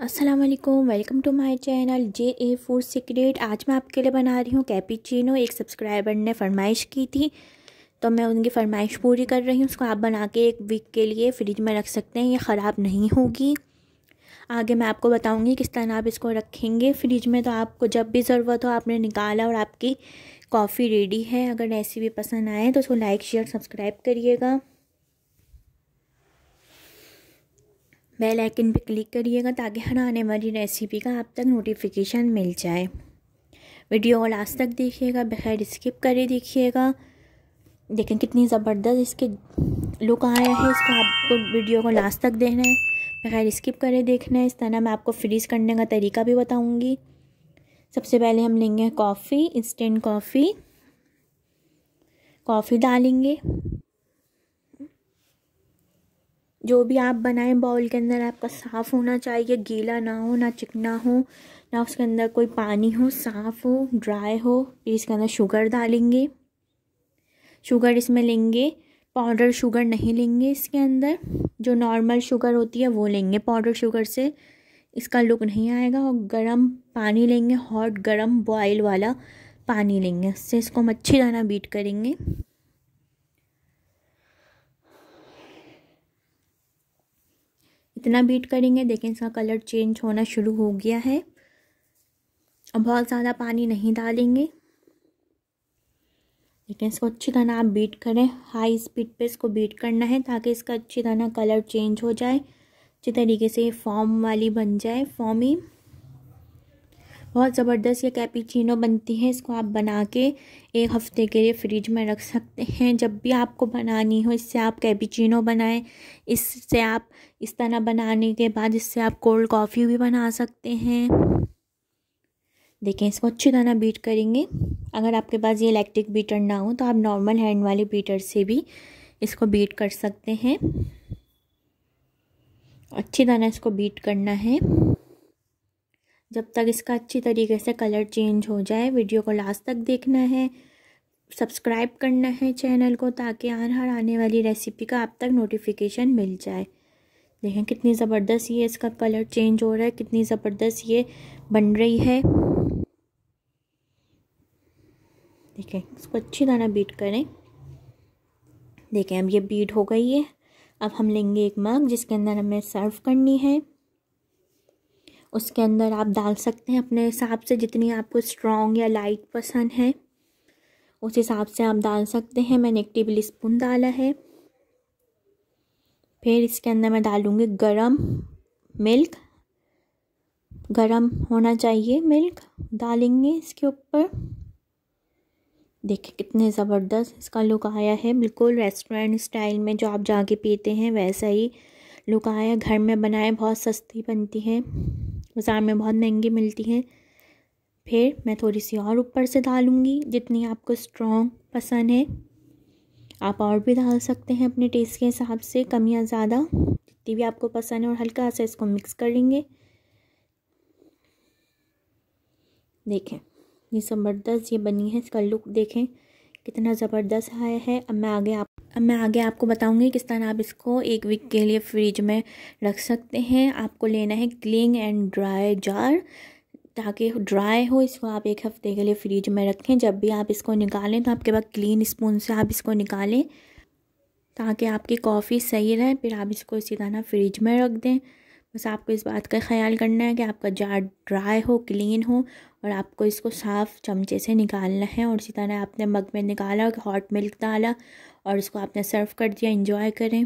अस्सलाम वालेकुम, welcome to my channel JA food secret. आज मैं आपके लिए बना रही हूँ कैपेचिनो। एक सब्सक्राइबर ने फरमाइश की थी तो मैं उनकी फ़रमाइश पूरी कर रही हूँ। उसको आप बना के 1 वीक के लिए फ्रिज में रख सकते हैं, ये ख़राब नहीं होगी। आगे मैं आपको बताऊँगी किस तरह आप इसको रखेंगे फ्रिज में। तो आपको जब भी ज़रूरत हो आपने निकाला और आपकी कॉफ़ी रेडी है। अगर रेसिपी पसंद आए तो उसको लाइक शेयर सब्सक्राइब करिएगा, बेल आइकन पे क्लिक करिएगा ताकि हर आने वाली रेसिपी का आप तक नोटिफिकेशन मिल जाए। वीडियो को लास्ट तक देखिएगा, बगैर स्किप करे देखिएगा। देखें कितनी ज़बरदस्त इसके लुक आया है। इसको आपको वीडियो को लास्ट तक देखना है, बगैर स्किप करे देखना है। इस तरह मैं आपको फ्रीज़ करने का तरीका भी बताऊँगी। सबसे पहले हम लेंगे कॉफ़ी, इंस्टेंट कॉफ़ी डालेंगे। जो भी आप बनाएं बाउल के अंदर आपका साफ़ होना चाहिए, गीला ना हो, ना चिकना हो, ना उसके अंदर कोई पानी हो, साफ़ हो, ड्राई हो। फिर इसके अंदर शुगर डालेंगे। शुगर इसमें लेंगे, पाउडर शुगर नहीं लेंगे। इसके अंदर जो नॉर्मल शुगर होती है वो लेंगे। पाउडर शुगर से इसका लुक नहीं आएगा। और गर्म पानी लेंगे, हॉट गर्म बॉयल वाला पानी लेंगे। इससे इसको हम अच्छी तरह बीट करेंगे। इतना बीट करेंगे, देखें इसका कलर चेंज होना शुरू हो गया है। अब बहुत ज़्यादा पानी नहीं डालेंगे। लेकिन इसको अच्छी तरह आप बीट करें, हाई स्पीड पे इसको बीट करना है ताकि इसका अच्छी तरह कलर चेंज हो जाए, अच्छी तरीके से ये फॉर्म वाली बन जाए, फॉर्मी। बहुत ज़बरदस्त ये कैपेचिनो बनती है। इसको आप बना के 1 हफ़्ते के लिए फ्रिज में रख सकते हैं। जब भी आपको बनानी हो इससे आप कैपेचिनो बनाएं। इससे आप इस तरह बनाने के बाद इससे आप कोल्ड कॉफ़ी भी बना सकते हैं। देखें इसको अच्छी तरह बीट करेंगे। अगर आपके पास ये इलेक्ट्रिक बीटर ना हो तो आप नॉर्मल हैंड वाले बीटर से भी इसको बीट कर सकते हैं। अच्छी तरह इसको बीट करना है जब तक इसका अच्छी तरीके से कलर चेंज हो जाए। वीडियो को लास्ट तक देखना है, सब्सक्राइब करना है चैनल को ताकि हर आने वाली रेसिपी का आप तक नोटिफिकेशन मिल जाए। देखें कितनी ज़बरदस्त ये इसका कलर चेंज हो रहा है, कितनी ज़बरदस्त ये बन रही है। देखें इसको अच्छी तरह बीट करें। देखें अब ये बीट हो गई है। अब हम लेंगे एक मग जिसके अंदर हमें सर्व करनी है। उसके अंदर आप डाल सकते हैं अपने हिसाब से, जितनी आपको स्ट्रॉन्ग या लाइट पसंद है उस हिसाब से आप डाल सकते हैं। मैंने 1 टेबल स्पून डाला है। फिर इसके अंदर मैं डालूँगी गरम मिल्क। गरम होना चाहिए मिल्क डालेंगे इसके ऊपर। देखिए कितने ज़बरदस्त इसका लुक आया है, बिल्कुल रेस्टोरेंट स्टाइल में जो आप जाके पीते हैं वैसा ही लुक आया। घर में बनाए, बहुत सस्ती बनती है, बाज़ार में बहुत महंगी मिलती हैं। फिर मैं थोड़ी सी और ऊपर से डालूँगी, जितनी आपको स्ट्रॉन्ग पसंद है आप और भी डाल सकते हैं अपने टेस्ट के हिसाब से, कम या ज़्यादा जितनी भी आपको पसंद है। और हल्का सा इसको मिक्स कर लेंगे। देखें ये ज़बरदस्त ये बनी है, इसका लुक देखें कितना ज़बरदस्त आया है। अब मैं आगे आपको बताऊंगी किस तरह आप इसको 1 वीक के लिए फ्रिज में रख सकते हैं। आपको लेना है क्लीन एंड ड्राई जार ताकि ड्राई हो। इसको आप 1 हफ़्ते के लिए फ्रिज में रखें। जब भी आप इसको निकालें तो आपके पास क्लीन स्पून से आप इसको निकालें ताकि आपकी कॉफ़ी सही रहे। फिर आप इसको इसी तरह फ्रिज में रख दें। बस आपको इस बात का ख्याल करना है कि आपका जार ड्राई हो, क्लीन हो, और आपको इसको साफ़ चमचे से निकालना है। और इसी तरह आपने मग में निकाला, हॉट मिल्क डाला और इसको आपने सर्व कर दिया। एंजॉय करें।